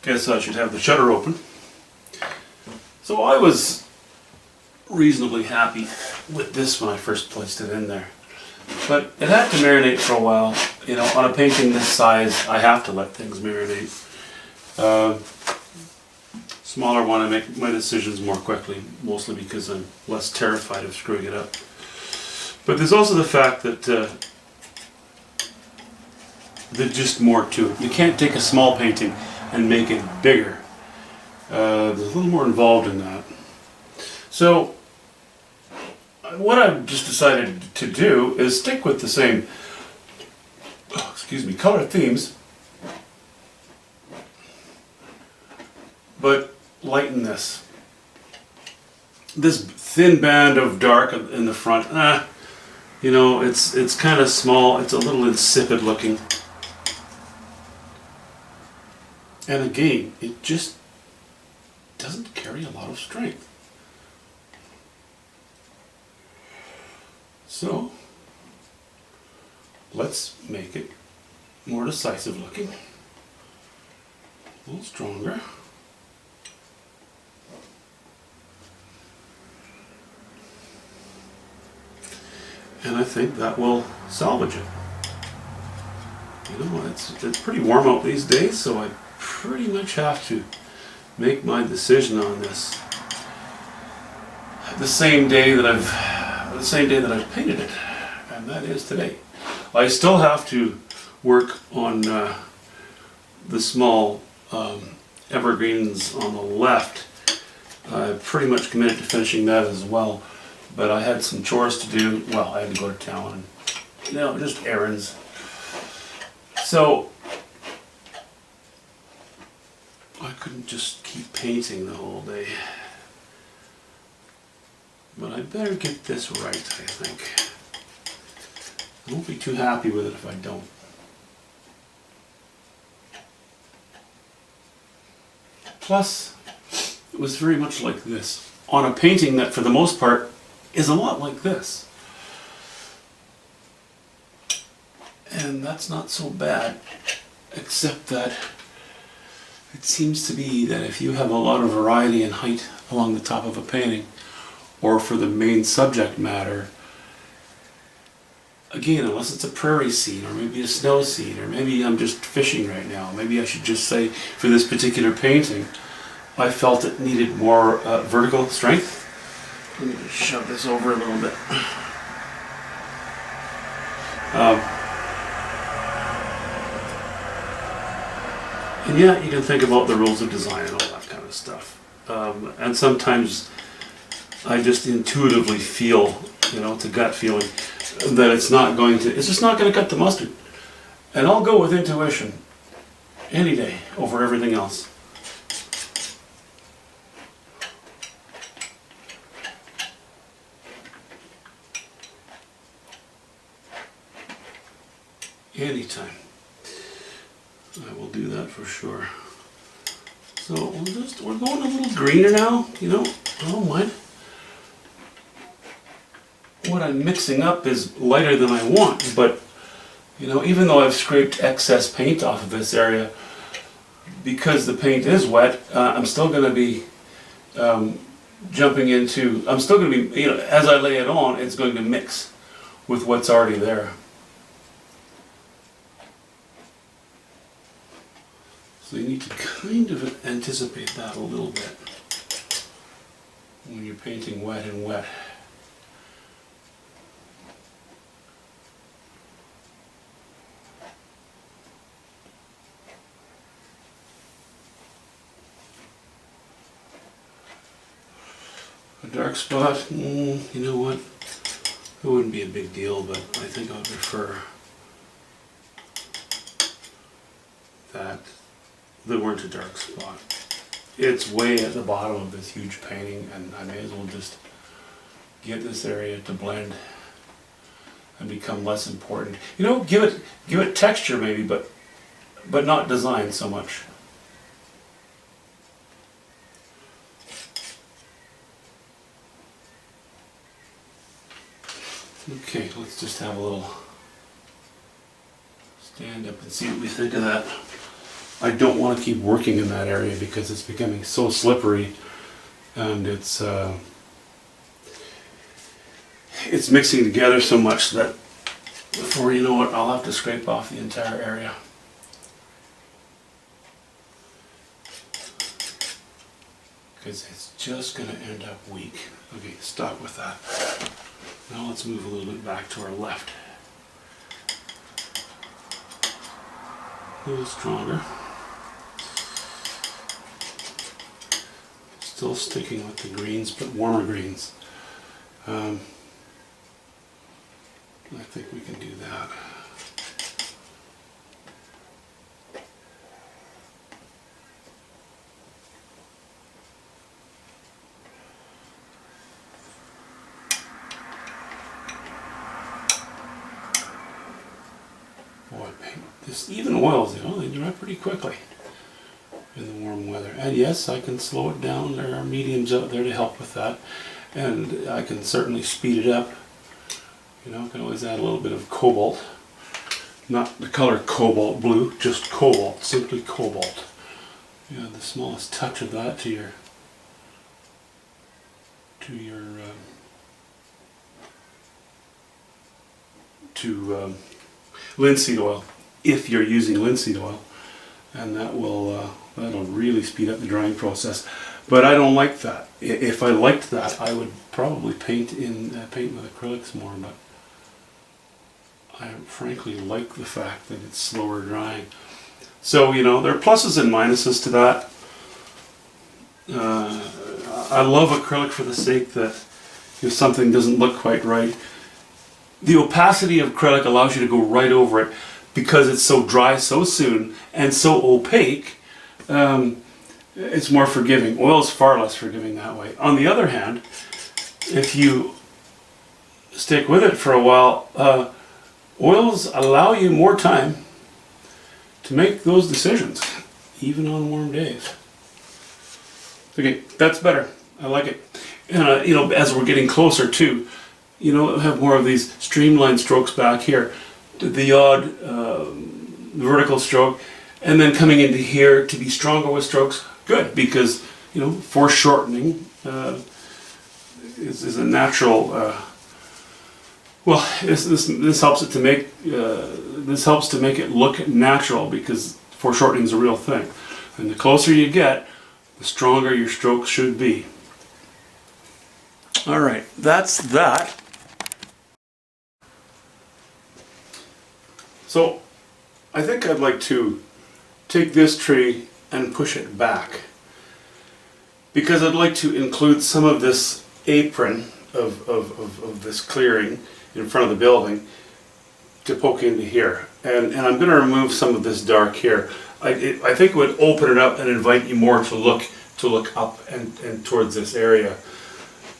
Guess I should have the shutter open. So I was reasonably happy with this when I first placed it in there. But it had to marinate for a while. You know, on a painting this size, I have to let things marinate. Smaller one, I make my decisions more quickly, mostly because I'm less terrified of screwing it up. But there's also the fact that there's just more to it. You can't take a small painting and make it bigger. There's a little more involved in that. So what I've just decided to do is stick with the same, color themes, but lighten this. This thin band of dark in the front, you know, it's kind of small, it's a little insipid looking. And again, it just doesn't carry a lot of strength. So, let's make it more decisive looking, a little stronger. And I think that will salvage it. You know, it's pretty warm out these days, so I pretty much have to make my decision on this the same day that I've painted it, and that is today. I still have to work on the small evergreens on the left. I pretty much committed to finishing that as well, but I had some chores to do. Well, I had to go to town and, you know, just errands. So I couldn't just keep painting the whole day. But I better get this right, I think. I won't be too happy with it if I don't. Plus, it was very much like this, on a painting that for the most part is a lot like this. And that's not so bad, except that it seems to be that if you have a lot of variety in height along the top of a painting, or for the main subject matter, again, unless it's a prairie scene, or maybe a snow scene, or maybe I'm just fishing right now, maybe I should just say, for this particular painting, I felt it needed more vertical strength. Let me just shove this over a little bit. And yeah, you can think about the rules of design and all that kind of stuff. And sometimes I just intuitively feel, you know, it's a gut feeling, that it's just not going to cut the mustard. And I'll go with intuition any day over everything else. Anytime. I will do that for sure. So we're going a little greener now, you know, I don't mind. What I'm mixing up is lighter than I want, but you know, even though I've scraped excess paint off of this area, because the paint is wet, I'm still going to be I'm still going to be, you know, as I lay it on, it's going to mix with what's already there. So you need to kind of anticipate that a little bit when you're painting wet and wet. A dark spot, you know what? It wouldn't be a big deal, but I think I would prefer that there weren't a dark spot. It's way at the bottom of this huge painting, and I may as well just get this area to blend and become less important. You know, give it texture maybe, but not design so much. Okay, let's just have a little stand up and see what we think of that. I don't want to keep working in that area because it's becoming so slippery, and it's mixing together so much that before you know it, I'll have to scrape off the entire area. Because it's just going to end up weak. Okay, stop with that. Now let's move a little bit back to our left. A little stronger. Still sticking with the greens, but warmer greens. I think we can do that. Boy, this even oils, they dry pretty quickly in the warm weather. And yes, I can slow it down. There are mediums out there to help with that. And I can certainly speed it up. You know, I can always add a little bit of cobalt. Not the color cobalt blue, just cobalt, simply cobalt. Yeah, the smallest touch of that to your linseed oil, if you're using linseed oil, and that will that'll really speed up the drying process. But I don't like that. If I liked that, I would probably paint with acrylics more. But I frankly like the fact that it's slower drying. So, you know, there are pluses and minuses to that. I love acrylic for the sake that if something doesn't look quite right, the opacity of acrylic allows you to go right over it because it's so dry so soon and so opaque. It's more forgiving. Oil is far less forgiving that way. On the other hand, if you stick with it for a while, oils allow you more time to make those decisions, even on warm days. Okay, that's better. I like it. And you know, as we're getting closer to, you know, have more of these streamlined strokes back here, the odd vertical stroke, and then coming into here to be stronger with strokes. Good, because, you know, foreshortening is a natural. Well, this helps it to make this helps to make it look natural because foreshortening is a real thing, and the closer you get, the stronger your strokes should be. All right, that's that. So, I think I'd like to take this tree and push it back, because I'd like to include some of this apron of this clearing in front of the building to poke into here, and I'm going to remove some of this dark here. I think it would open it up and invite you more to look up and towards this area.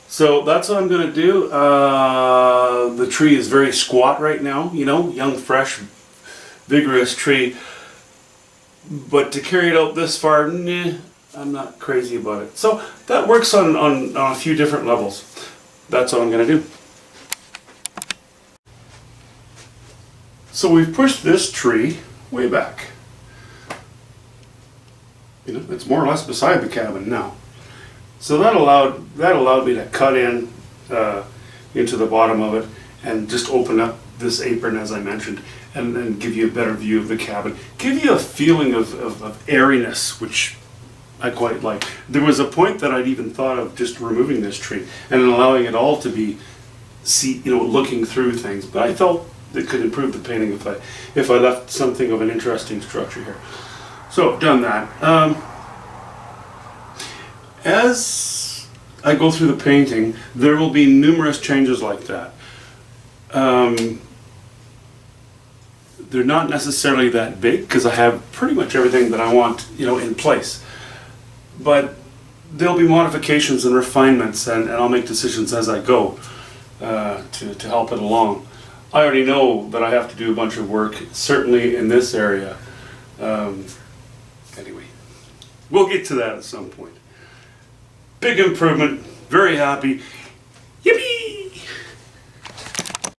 So that's what I'm going to do. The tree is very squat right now, you know, young, fresh, vigorous tree. But to carry it out this far, nah, I'm not crazy about it. So that works on a few different levels. That's what I'm going to do. So we've pushed this tree way back. You know, it's more or less beside the cabin now. So that allowed me to cut in into the bottom of it and just open up this apron, as I mentioned, and then give you a better view of the cabin. Give you a feeling of airiness, which I quite like. There was a point that I'd even thought of just removing this tree and allowing it all to be, looking through things. But I felt it could improve the painting if I left something of an interesting structure here. So I've done that. As I go through the painting, there will be numerous changes like that. They're not necessarily that big because I have pretty much everything that I want, in place. But there'll be modifications and refinements, and I'll make decisions as I go to help it along. I already know that I have to do a bunch of work, certainly in this area. Anyway, we'll get to that at some point. Big improvement, very happy.